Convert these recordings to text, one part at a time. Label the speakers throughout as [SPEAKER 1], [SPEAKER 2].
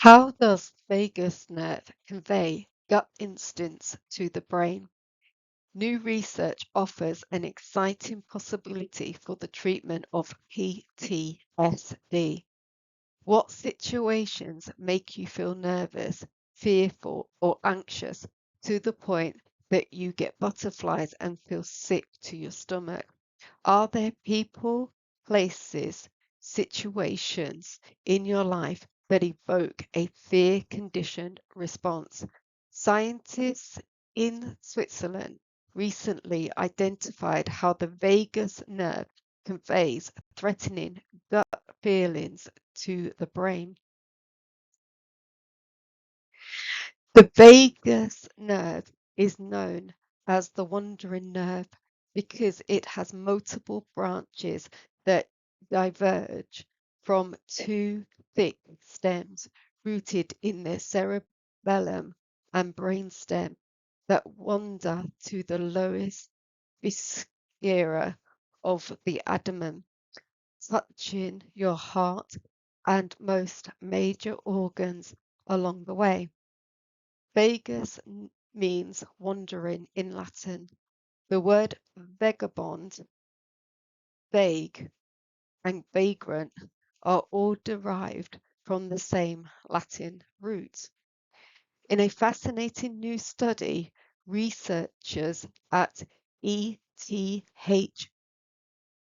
[SPEAKER 1] How does vagus nerve convey gut instincts to the brain? New research offers an exciting possibility for the treatment of PTSD. What situations make you feel nervous, fearful, or anxious to the point that you get butterflies and feel sick to your stomach? Are there people, places, situations in your life that evoke a fear-conditioned response? Scientists in Switzerland recently identified how the vagus nerve conveys threatening gut feelings to the brain. The vagus nerve is known as the wandering nerve because it has multiple branches that diverge from two thick stems rooted in the cerebellum and brainstem that wander to the lowest viscera of the abdomen, touching your heart and most major organs along the way. Vagus means wandering in Latin. The word vagabond, vague, and vagrant are all derived from the same Latin root. In a fascinating new study, researchers at ETH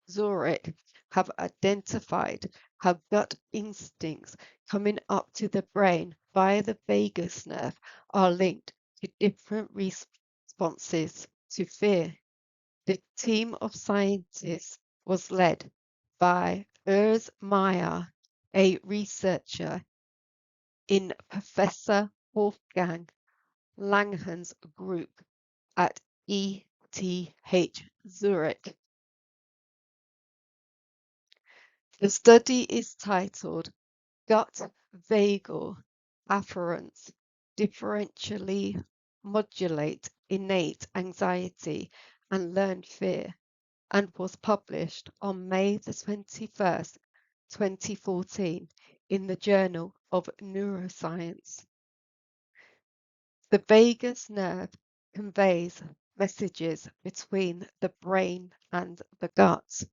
[SPEAKER 1] Zurich have identified how gut instincts coming up to the brain via the vagus nerve are linked to different responses to fear. The team of scientists was led by Urs Meyer, a researcher in Professor Wolfgang Langen's group at ETH Zurich. The study is titled Gut Vagal Afferents Differentially Modulate Innate Anxiety and Learned Fear, and was published on May the 21st, 2014 in the Journal of Neuroscience. The vagus nerve conveys messages between the brain and the gut.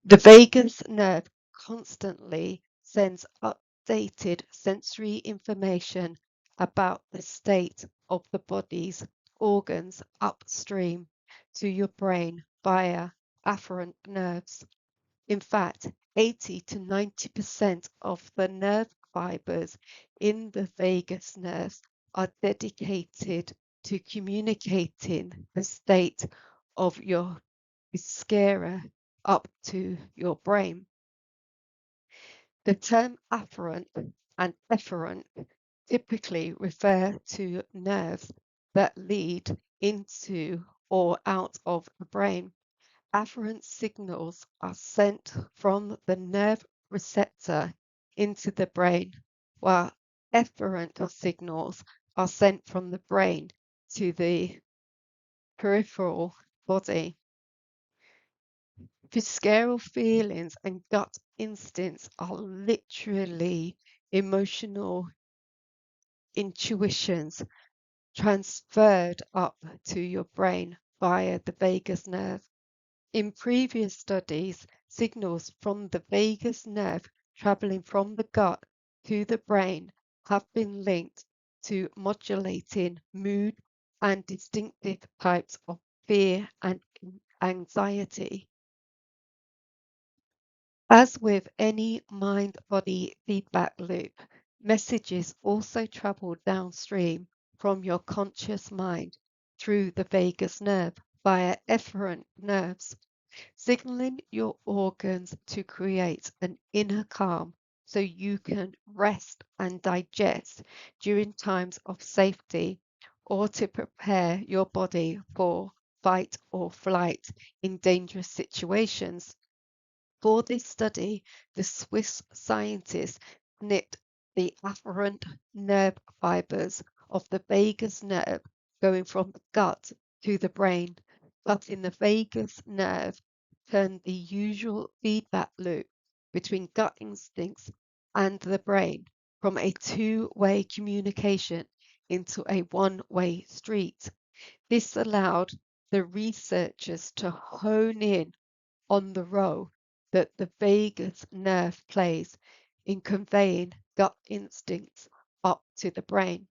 [SPEAKER 1] The vagus nerve constantly sends updated sensory information about the state of the body's organs upstream to your brain via afferent nerves. In fact, 80 to 90% of the nerve fibers in the vagus nerves are dedicated to communicating the state of your viscera up to your brain. The term afferent and efferent typically refer to nerves that lead into or out of the brain. Afferent signals are sent from the nerve receptor into the brain, while efferent signals are sent from the brain to the peripheral body. Visceral feelings and gut instincts are literally emotional intuitions transferred up to your brain via the vagus nerve. In previous studies, signals from the vagus nerve traveling from the gut to the brain have been linked to modulating mood and distinctive types of fear and anxiety. As with any mind-body feedback loop, messages also travel downstream from your conscious mind through the vagus nerve via efferent nerves, signaling your organs to create an inner calm so you can rest and digest during times of safety or to prepare your body for fight or flight in dangerous situations. For this study, the Swiss scientists snipped the afferent nerve fibers of the vagus nerve going from the gut to the brain, cutting the vagus nerve turned the usual feedback loop between gut instincts and the brain from a two-way communication into a one-way street. This allowed the researchers to hone in on the role that the vagus nerve plays in conveying gut instincts up to the brain.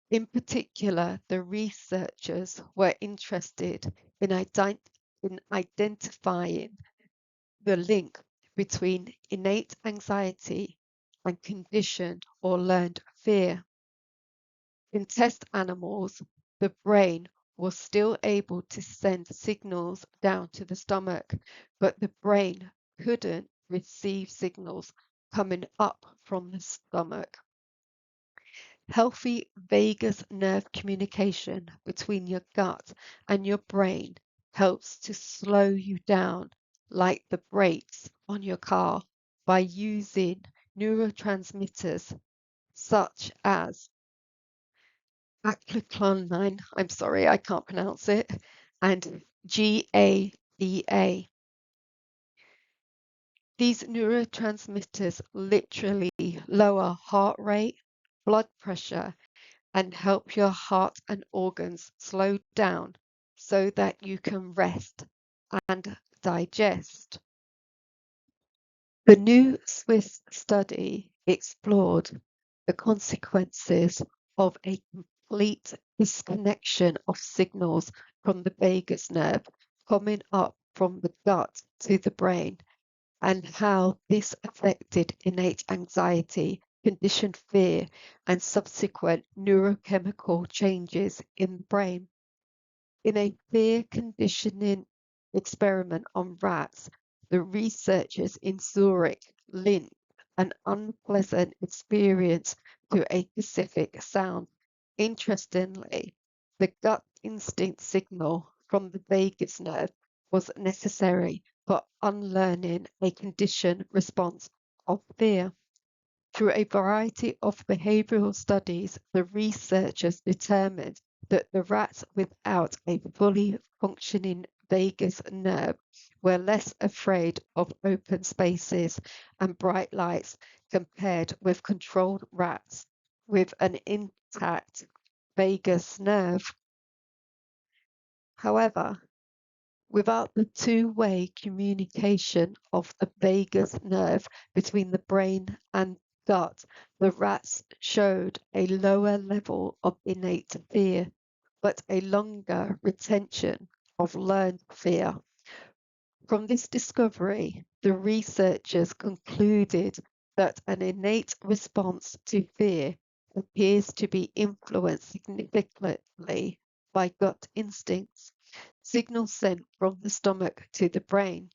[SPEAKER 1] In particular, the researchers were interested in, identifying the link between innate anxiety and conditioned or learned fear. In test animals, the brain was still able to send signals down to the stomach, but the brain couldn't receive signals coming up from the stomach. Healthy vagus nerve communication between your gut and your brain helps to slow you down like the brakes on your car by using neurotransmitters such as acylcholine, I'm sorry, I can't pronounce it, and GABA. These neurotransmitters literally lower heart rate, blood pressure, and help your heart and organs slow down so that you can rest and digest. The new Swiss study explored the consequences of a complete disconnection of signals from the vagus nerve coming up from the gut to the brain, and how this affected innate anxiety, conditioned fear, and subsequent neurochemical changes in the brain. In a fear conditioning experiment on rats, the researchers in Zurich linked an unpleasant experience to a specific sound. Interestingly, the gut instinct signal from the vagus nerve was necessary for unlearning a conditioned response of fear. Through a variety of behavioral studies, the researchers determined that the rats without a fully functioning vagus nerve were less afraid of open spaces and bright lights compared with controlled rats with an intact vagus nerve. However, without the two-way communication of the vagus nerve between the brain and gut, the rats showed a lower level of innate fear, but a longer retention of learned fear. From this discovery, the researchers concluded that an innate response to fear appears to be influenced significantly by gut instincts, signals sent from the stomach to the brain.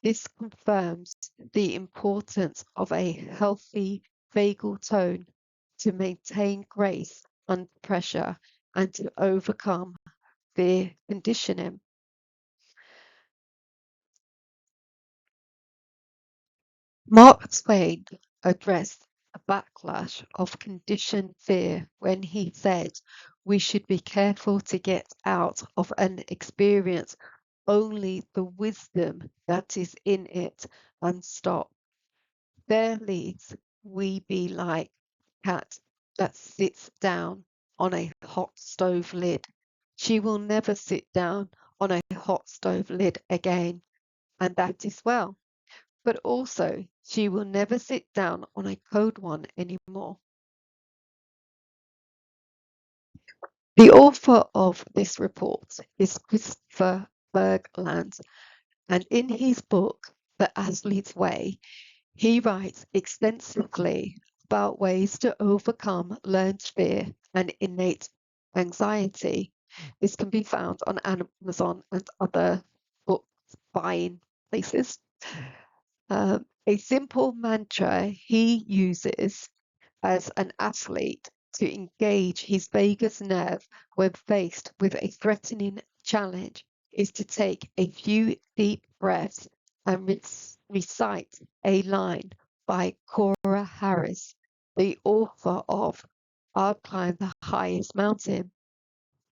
[SPEAKER 1] This confirms the importance of a healthy vagal tone to maintain grace under pressure and to overcome fear conditioning. Mark Twain addressed a backlash of conditioned fear when he said we should be careful to get out of an experience only the wisdom that is in it and stop. There leads we be like a cat that sits down on a hot stove lid. She will never sit down on a hot stove lid again, and that is well. But also, she will never sit down on a cold one anymore. The author of this report is Christopher Bergland, and in his book, The Athlete's Way, he writes extensively about ways to overcome learned fear and innate anxiety. This can be found on Amazon and other book buying places. A simple mantra he uses as an athlete to engage his vagus nerve when faced with a threatening challenge is to take a few deep breaths and recite a line by Cora Harris, the author of I'll Climb the Highest Mountain.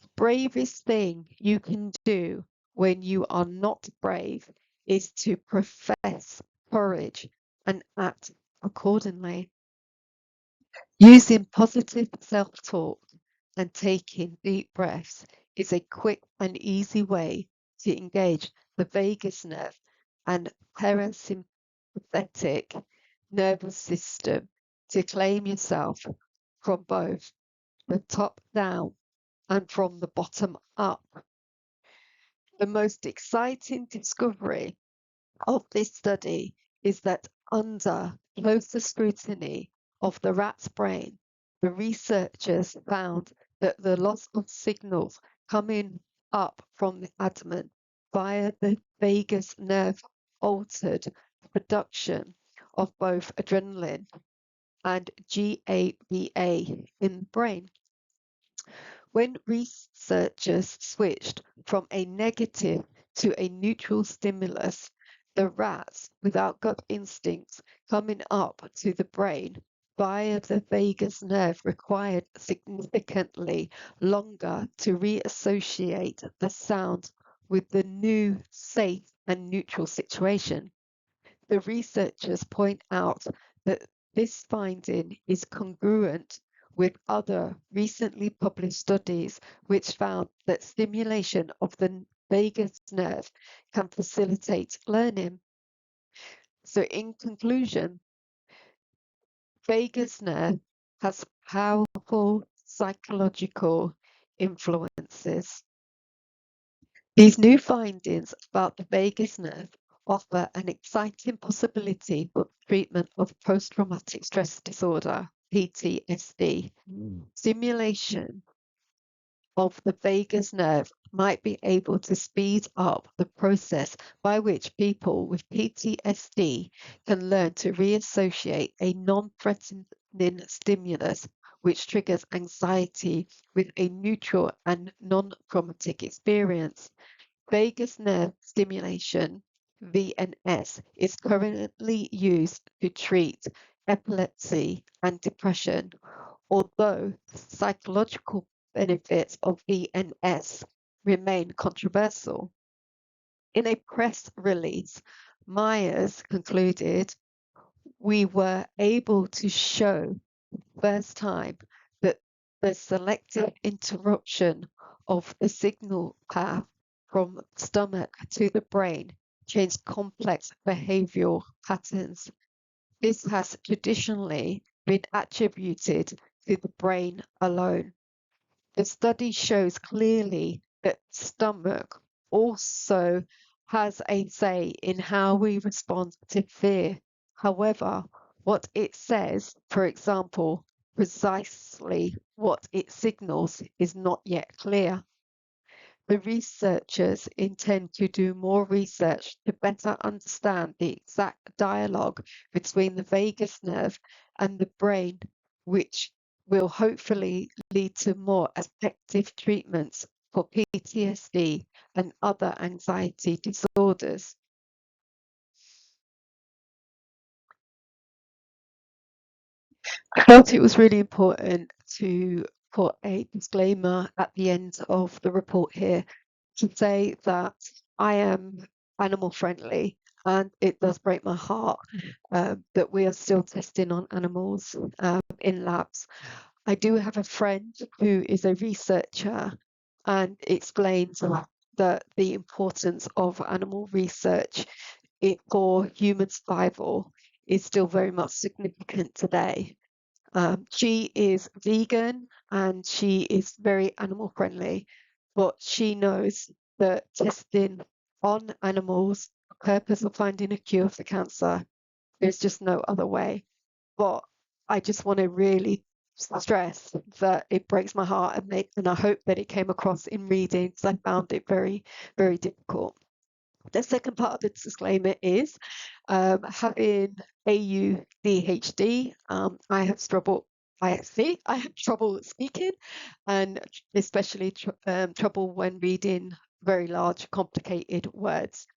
[SPEAKER 1] The bravest thing you can do when you are not brave is to profess courage and act accordingly. Using positive self-talk and taking deep breaths is a quick and easy way to engage the vagus nerve and parasympathetic nervous system to claim yourself from both the top down and from the bottom up. The most exciting discovery of this study is that under closer scrutiny of the rat's brain, the researchers found that the loss of signals coming up from the abdomen via the vagus nerve altered the production of both adrenaline and GABA in the brain. When researchers switched from a negative to a neutral stimulus, the rats, without gut instincts coming up to the brain via the vagus nerve, required significantly longer to reassociate the sound with the new safe and neutral situation. The researchers point out that this finding is congruent with other recently published studies which found that stimulation of the vagus nerve can facilitate learning. So in conclusion, vagus nerve has powerful psychological influences. These new findings about the vagus nerve offer an exciting possibility for treatment of post-traumatic stress disorder, PTSD. Stimulation of the vagus nerve might be able to speed up the process by which people with PTSD can learn to reassociate a non-threatening stimulus which triggers anxiety with a neutral and non-traumatic experience. Vagus nerve stimulation, VNS, is currently used to treat epilepsy and depression, although psychological benefits of VNS remain controversial. In a press release, Myers concluded, "We were able to show first time that the selective interruption of the signal path from stomach to the brain changed complex behavioral patterns. This has traditionally been attributed to the brain alone. The study shows clearly that stomach also has a say in how we respond to fear. However, what it says, for example, precisely what it signals is not yet clear. The researchers intend to do more research to better understand the exact dialogue between the vagus nerve and the brain, which will hopefully lead to more effective treatments for PTSD and other anxiety disorders. I felt it was really important to put a disclaimer at the end of the report here to say that I am animal friendly, and it does break my heart that we are still testing on animals in labs. I do have a friend who is a researcher and explains that the importance of animal research for human survival is still very much significant today. She is vegan and she is very animal friendly, but she knows that testing on animals for the purpose of finding a cure for cancer, there's just no other way. But I just want to really stress that it breaks my heart and I hope that it came across in reading because I found it very, very difficult. The second part of the disclaimer is having AUDHD. I have trouble speaking and especially trouble when reading very large, complicated words.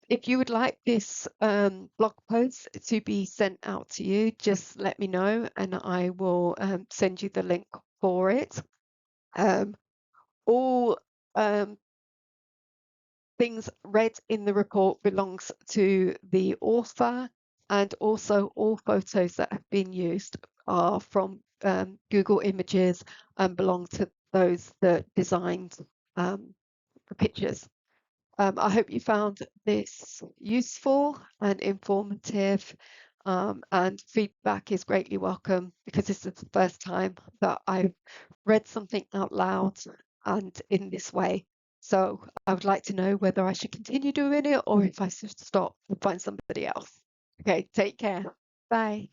[SPEAKER 1] If you would like this blog post to be sent out to you, just let me know and I will send you the link for it. All things read in the report belongs to the author And also all photos that have been used are from Google Images and belong to those that designed the pictures. I hope you found this useful and informative, and feedback is greatly welcome, because this is the first time that I've read something out loud and in this way. So I would like to know whether I should continue doing it or if I should stop and find somebody else. Okay, take care. Bye.